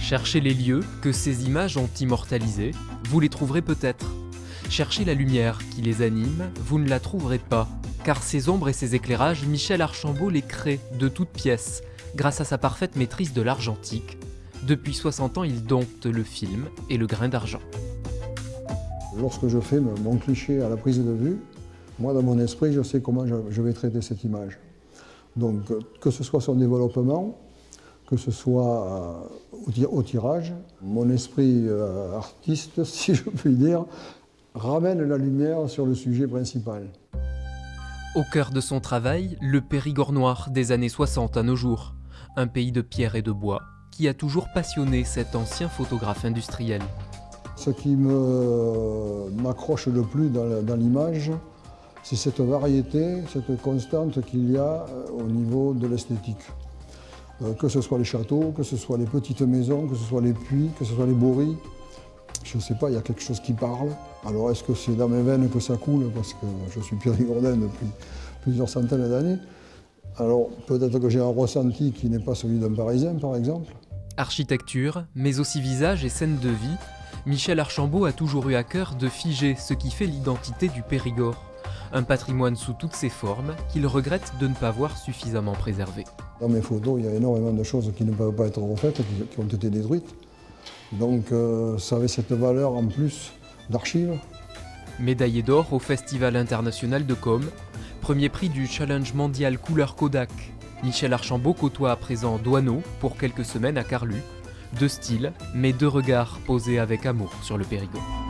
Cherchez les lieux que ces images ont immortalisés, vous les trouverez peut-être. Cherchez la lumière qui les anime, vous ne la trouverez pas, car ces ombres et ces éclairages, Michel Archambault les crée de toutes pièces, grâce à sa parfaite maîtrise de l'argentique. Depuis 60 ans, il dompte le film et le grain d'argent. Lorsque je fais mon cliché à la prise de vue, moi dans mon esprit, je sais comment je vais traiter cette image. Donc que ce soit son développement, que ce soit au tirage, mon esprit artiste, si je puis dire, ramène la lumière sur le sujet principal. Au cœur de son travail, le Périgord noir des années 60 à nos jours, un pays de pierre et de bois qui a toujours passionné cet ancien photographe industriel. Ce qui m'accroche le plus dans l'image, c'est cette variété, cette constante qu'il y a au niveau de l'esthétique. Que ce soit les châteaux, que ce soit les petites maisons, que ce soit les puits, que ce soit les bourris. Je ne sais pas, il y a quelque chose qui parle. Alors est-ce que c'est dans mes veines que ça coule, parce que je suis périgordin depuis plusieurs centaines d'années. Alors peut-être que j'ai un ressenti qui n'est pas celui d'un Parisien, par exemple. Architecture, mais aussi visage et scène de vie, Michel Archambault a toujours eu à cœur de figer ce qui fait l'identité du Périgord. Un patrimoine sous toutes ses formes qu'il regrette de ne pas voir suffisamment préservé. Dans mes photos, il y a énormément de choses qui ne peuvent pas être refaites, qui ont été détruites. Donc ça avait cette valeur en plus d'archives. Médaillé d'or au Festival international de Com, premier prix du Challenge mondial couleur Kodak. Michel Archambault côtoie à présent Doisneau pour quelques semaines à Carlu. Deux styles, mais deux regards posés avec amour sur le Périgord.